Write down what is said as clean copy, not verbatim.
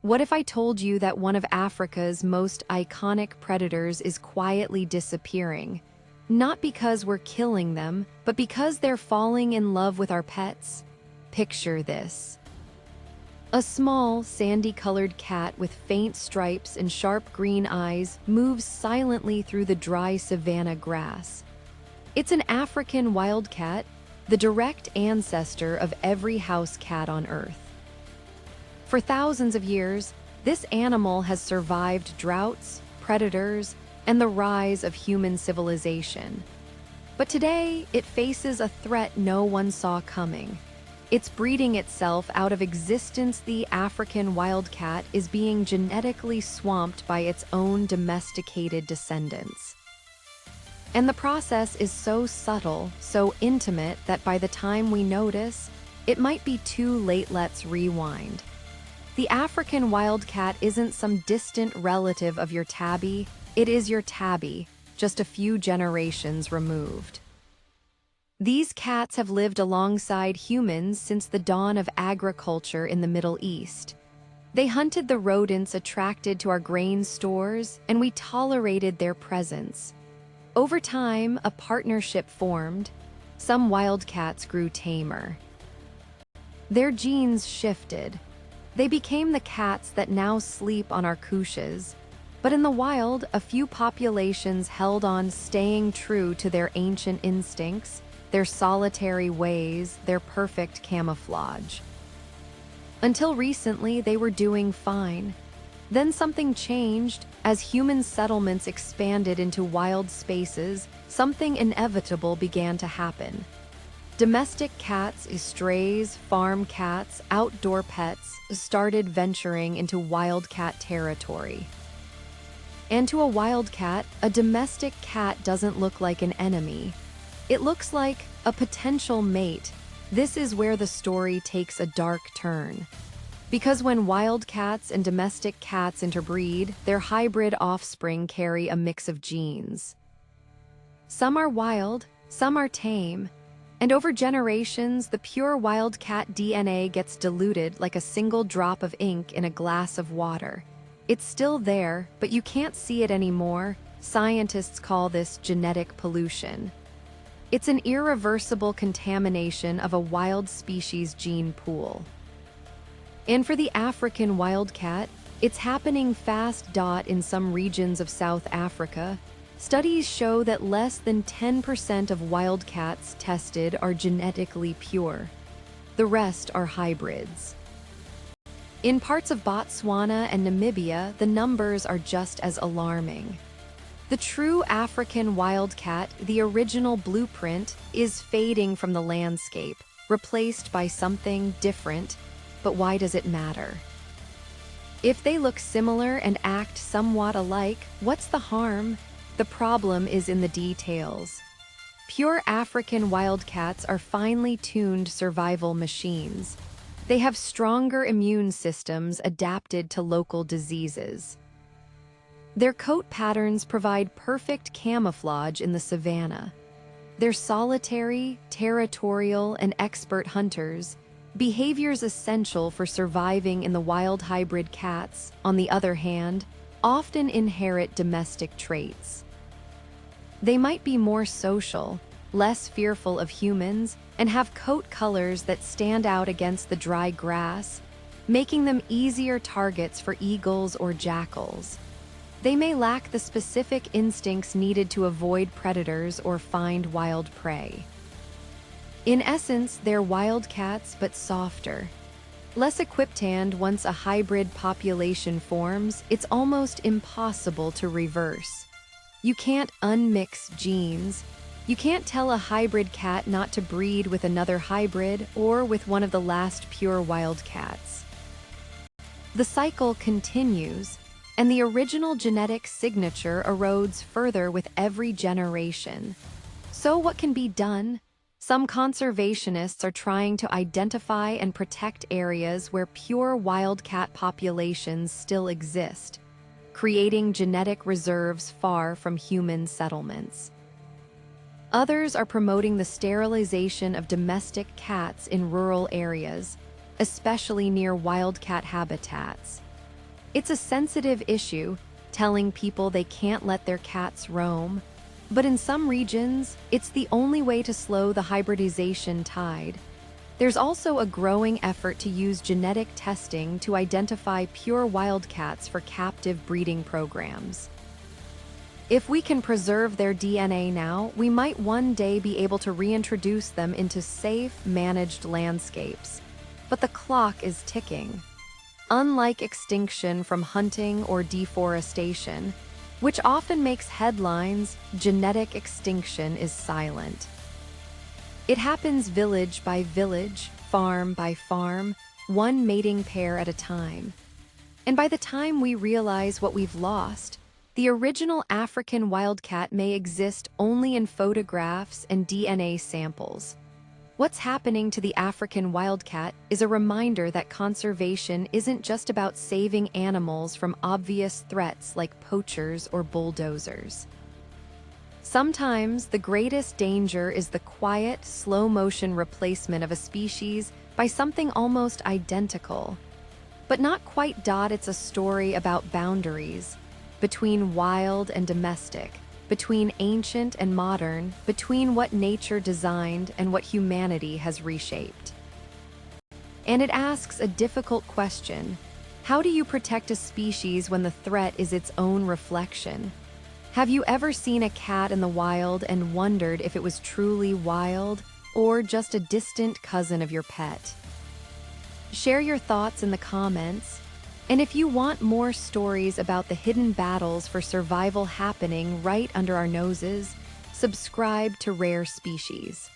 What if I told you that one of Africa's most iconic predators is quietly disappearing? Not because we're killing them, but because they're falling in love with our pets? Picture this. A small, sandy-colored cat with faint stripes and sharp green eyes moves silently through the dry savanna grass. It's an African wildcat, the direct ancestor of every house cat on Earth. For thousands of years, this animal has survived droughts, predators, and the rise of human civilization. But today, it faces a threat no one saw coming. It's breeding itself out of existence. The African wildcat is being genetically swamped by its own domesticated descendants. And the process is so subtle, so intimate, that by the time we notice, it might be too late. Let's rewind. The African wildcat isn't some distant relative of your tabby, it is your tabby, just a few generations removed. These cats have lived alongside humans since the dawn of agriculture in the Middle East. They hunted the rodents attracted to our grain stores, and we tolerated their presence. Over time, a partnership formed. Some wildcats grew tamer. Their genes shifted. They became the cats that now sleep on our couches. But in the wild, a few populations held on, staying true to their ancient instincts, their solitary ways, their perfect camouflage. Until recently, they were doing fine. Then something changed. As human settlements expanded into wild spaces, something inevitable began to happen. Domestic cats, strays, farm cats, outdoor pets started venturing into wildcat territory. And to a wildcat, a domestic cat doesn't look like an enemy. It looks like a potential mate. This is where the story takes a dark turn. Because when wildcats and domestic cats interbreed, their hybrid offspring carry a mix of genes. Some are wild, some are tame. And over generations, the pure wildcat DNA gets diluted like a single drop of ink in a glass of water. It's still there, but you can't see it anymore. Scientists call this genetic pollution. It's an irreversible contamination of a wild species gene pool. And for the African wildcat, it's happening fast. In some regions of South Africa, studies show that less than 10% of wildcats tested are genetically pure. The rest are hybrids. In parts of Botswana and Namibia, the numbers are just as alarming. The true African wildcat, the original blueprint, is fading from the landscape, replaced by something different. But why does it matter? If they look similar and act somewhat alike, what's the harm? The problem is in the details. Pure African wildcats are finely tuned survival machines. They have stronger immune systems adapted to local diseases. Their coat patterns provide perfect camouflage in the savanna. They're solitary, territorial, and expert hunters, behaviors essential for surviving in the wild. Hybrid cats, on the other hand, often inherit domestic traits. They might be more social, less fearful of humans, and have coat colors that stand out against the dry grass, making them easier targets for eagles or jackals. They may lack the specific instincts needed to avoid predators or find wild prey. In essence, they're wildcats but softer. Less equipped, and once a hybrid population forms, it's almost impossible to reverse. You can't unmix genes. You can't tell a hybrid cat not to breed with another hybrid or with one of the last pure wildcats. The cycle continues, and the original genetic signature erodes further with every generation. So what can be done? Some conservationists are trying to identify and protect areas where pure wildcat populations still exist, creating genetic reserves far from human settlements. Others are promoting the sterilization of domestic cats in rural areas, especially near wildcat habitats. It's a sensitive issue, telling people they can't let their cats roam. But in some regions, it's the only way to slow the hybridization tide. There's also a growing effort to use genetic testing to identify pure wildcats for captive breeding programs. If we can preserve their DNA now, we might one day be able to reintroduce them into safe, managed landscapes. But the clock is ticking. Unlike extinction from hunting or deforestation, which often makes headlines, genetic extinction is silent. It happens village by village, farm by farm, one mating pair at a time. And by the time we realize what we've lost, the original African wildcat may exist only in photographs and DNA samples. What's happening to the African wildcat is a reminder that conservation isn't just about saving animals from obvious threats like poachers or bulldozers. Sometimes the greatest danger is the quiet, slow-motion replacement of a species by something almost identical. But not quite. It's a story about boundaries, between wild and domestic, between ancient and modern, between what nature designed and what humanity has reshaped. And it asks a difficult question: how do you protect a species when the threat is its own reflection? Have you ever seen a cat in the wild and wondered if it was truly wild or just a distant cousin of your pet? Share your thoughts in the comments. And if you want more stories about the hidden battles for survival happening right under our noses, subscribe to Rare Species.